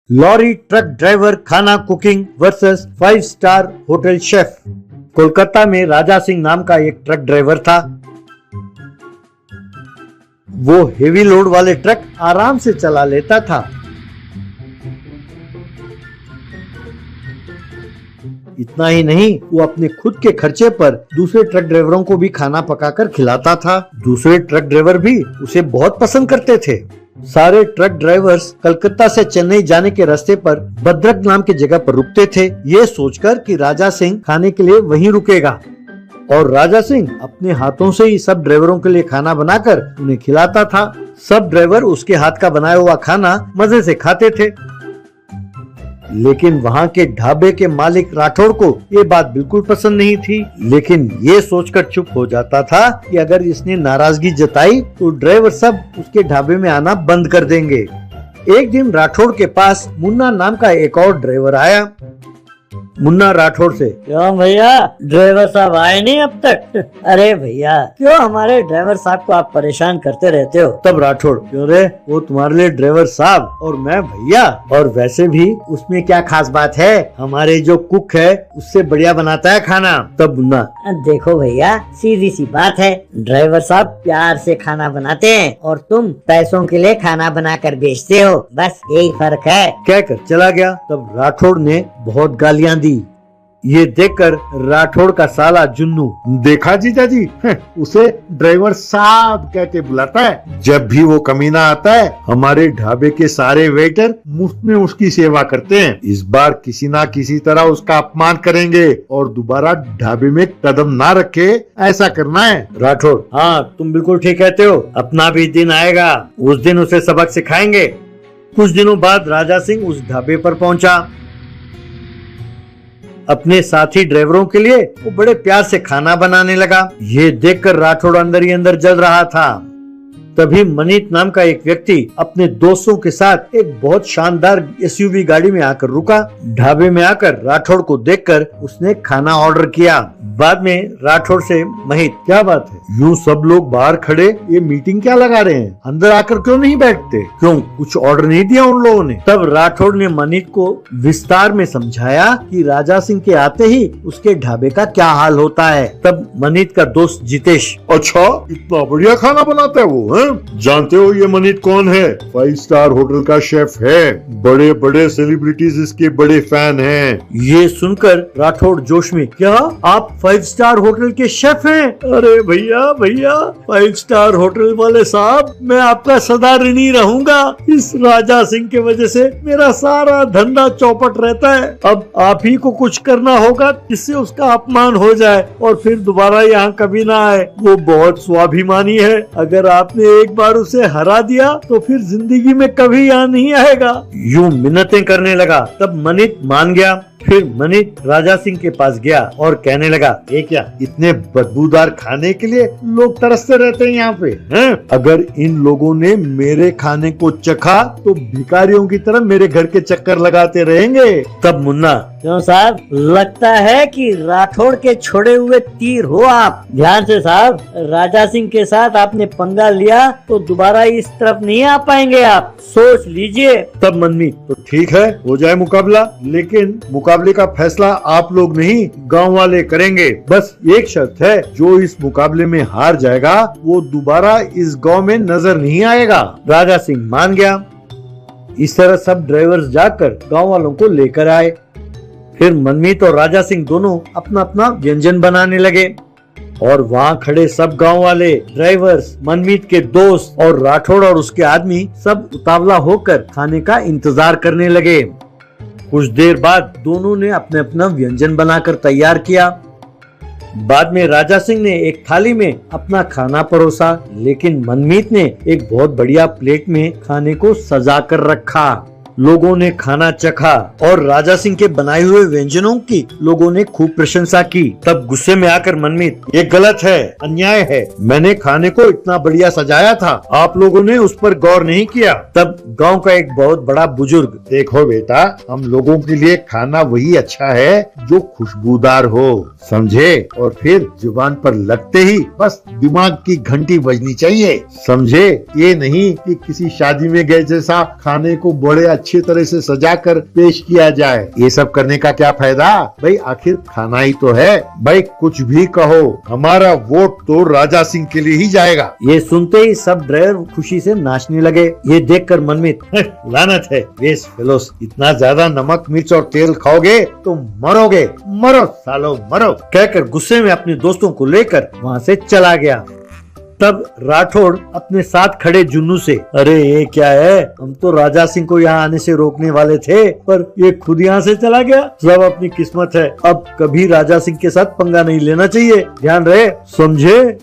Lorry truck driver खाना cooking versus 5 star hotel chef. Kolkata में राजा सिंह नाम का एक ट्रक ड्राइवर था। वो हेवी लोड वाले ट्रक आराम से चला लेता था। इतना ही नहीं, वो अपने खुद के खर्चे पर दूसरे ट्रक ड्राइवरों को भी खाना पकाकर खिलाता था। दूसरे ट्रक ड्राइवर भी उसे बहुत पसंद करते थे। सारे ट्रक ड्राइवर्स कलकत्ता से चेन्नई जाने के रास्ते पर भद्रक नाम की जगह पर रुकते थे, ये सोचकर कि राजा सिंह खाने के लिए वहीं रुकेगा। और राजा सिंह अपने हाथों से ही सब ड्राइवरों के लिए खाना बनाकर उन्हें खिलाता था। सब ड्राइवर उसके हाथ का बनाया हुआ खाना मजे से खाते थे। लेकिन वहाँ के ढाबे के मालिक राठौड़ को ये बात बिल्कुल पसंद नहीं थी। लेकिन ये सोचकर चुप हो जाता था कि अगर इसने नाराजगी जताई तो ड्राइवर सब उसके ढाबे में आना बंद कर देंगे। एक दिन राठौड़ के पास मुन्ना नाम का एक और ड्राइवर आया। मुन्ना राठौड़ से, क्यों भैया ड्राइवर साहब आए नहीं अब तक? अरे भैया क्यों हमारे ड्राइवर साहब को आप परेशान करते रहते हो? तब राठौड़, क्यों रे, वो तुम्हारे लिए ड्राइवर साहब और मैं भैया, और वैसे भी उसमें क्या खास बात है, हमारे जो कुक है उससे बढ़िया बनाता है खाना। तब मुन्ना, देखो भैया सीधी सी बात है, ड्राइवर साहब प्यार से खाना बनाते हैं और तुम पैसों के लिए खाना बनाकर बेचते हो, बस यही फर्क है। कहकर चला गया। तब राठौड़ ने बहुत गालियां दी। ये देखकर राठौड़ का साला जुन्नू, देखा जीजा जी, उसे ड्राइवर साहब कहते बुलाता है। जब भी वो कमीना आता है हमारे ढाबे के सारे वेटर मुफ्त में उसकी सेवा करते हैं। इस बार किसी ना किसी तरह उसका अपमान करेंगे और दोबारा ढाबे में कदम ना रखे, ऐसा करना है। राठौड़, हाँ तुम बिल्कुल ठीक कहते हो, अपना भी दिन आएगा, उस दिन उसे सबक सिखाएंगे। कुछ दिनों बाद राजा सिंह उस ढाबे पर पहुंचा। अपने साथी ड्राइवरों के लिए वो बड़े प्यार से खाना बनाने लगा। ये देखकर राठौड़ अंदर ही अंदर जल रहा था। तभी मनीत नाम का एक व्यक्ति अपने दोस्तों के साथ एक बहुत शानदार एसयूवी गाड़ी में आकर रुका। ढाबे में आकर राठौड़ को देखकर उसने खाना ऑर्डर किया। बाद में राठौड़ से, मनीत क्या बात है, यूं सब लोग बाहर खड़े ये मीटिंग क्या लगा रहे हैं, अंदर आकर क्यों नहीं बैठते, क्यों कुछ ऑर्डर नहीं दिया उन लोगों ने? तब राठौड़ ने मनीत को विस्तार में समझाया कि राजा सिंह के आते ही उसके ढाबे का क्या हाल होता है। तब मनीत का दोस्त जितेश, अच्छा इतना बढ़िया खाना बनाता है वो, है? जानते हो ये मनीत कौन है? 5 स्टार होटल का शेफ है, बड़े बड़े सेलिब्रिटीज इसके बड़े फैन हैं। ये सुनकर राठौड़ जोश में, क्या आप 5 स्टार होटल के शेफ हैं? अरे भैया भैया, 5 स्टार होटल वाले साहब, मैं आपका सदा ऋणी रहूंगा। इस राजा सिंह के वजह से मेरा सारा धंधा चौपट रहता है। अब आप ही को कुछ करना होगा जिससे उसका अपमान हो जाए और फिर दोबारा यहाँ कभी ना आए। वो बहुत स्वाभिमानी है, अगर आपने एक बार उसे हरा दिया तो फिर जिंदगी में कभी यहाँ नहीं आएगा। यूं मिन्नतें करने लगा। तब मनीत मान गया। फिर मनीत राजा सिंह के पास गया और कहने लगा, ये क्या, इतने बदबूदार खाने के लिए लोग तरसते रहते हैं यहाँ पे, हैं? अगर इन लोगों ने मेरे खाने को चखा तो भिखारियों की तरह मेरे घर के चक्कर लगाते रहेंगे। तब मुन्ना, क्यों साहब, लगता है कि राठौड़ के छोड़े हुए तीर हो आप। ध्यान से साहब, राजा सिंह के साथ आपने पंगा लिया तो दोबारा इस तरफ नहीं आ पाएंगे आप, सोच लीजिए। तब मनमीत, तो ठीक है हो जाए मुकाबला, लेकिन मुकाबले का फैसला आप लोग नहीं गांव वाले करेंगे। बस एक शर्त है, जो इस मुकाबले में हार जाएगा वो दोबारा इस गांव में नजर नहीं आएगा। राजा सिंह मान गया। इस तरह सब ड्राइवर्स जाकर गांव वालों को लेकर आए। फिर मनमीत और राजा सिंह दोनों अपना अपना व्यंजन बनाने लगे और वहाँ खड़े सब गांव वाले, ड्राइवर्स, मनमीत के दोस्त और राठौड़ और उसके आदमी सब उतावला होकर खाने का इंतजार करने लगे। कुछ देर बाद दोनों ने अपने अपना व्यंजन बनाकर तैयार किया। बाद में राजा सिंह ने एक थाली में अपना खाना परोसा, लेकिन मनमीत ने एक बहुत बढ़िया प्लेट में खाने को सजा कर रखा। लोगों ने खाना चखा और राजा सिंह के बनाए हुए व्यंजनों की लोगों ने खूब प्रशंसा की। तब गुस्से में आकर मनमीत, ये गलत है, अन्याय है, मैंने खाने को इतना बढ़िया सजाया था, आप लोगों ने उस पर गौर नहीं किया। तब गांव का एक बहुत बड़ा बुजुर्ग, देखो बेटा, हम लोगों के लिए खाना वही अच्छा है जो खुशबूदार हो, समझे? और फिर जुबान पर लगते ही बस दिमाग की घंटी बजनी चाहिए, समझे? ये नहीं कि किसी शादी में गए जैसा खाने को बड़े अच्छी तरह से सजाकर पेश किया जाए। ये सब करने का क्या फायदा भाई, आखिर खाना ही तो है। भाई कुछ भी कहो, हमारा वोट तो राजा सिंह के लिए ही जाएगा। ये सुनते ही सब ड्राइवर खुशी से नाचने लगे। ये देखकर मनमीत, लानत है वेस्ट फेलोस, इतना ज्यादा नमक मिर्च और तेल खाओगे तो मरोगे, मरो सालो मरो, कहकर गुस्से में अपने दोस्तों को लेकर वहाँ से चला गया। तब राठौड़ अपने साथ खड़े जुन्नू से, अरे ये क्या है, हम तो राजा सिंह को यहाँ आने से रोकने वाले थे, पर ये खुद यहाँ से चला गया। सब अपनी किस्मत है, अब कभी राजा सिंह के साथ पंगा नहीं लेना चाहिए, ध्यान रहे, समझे।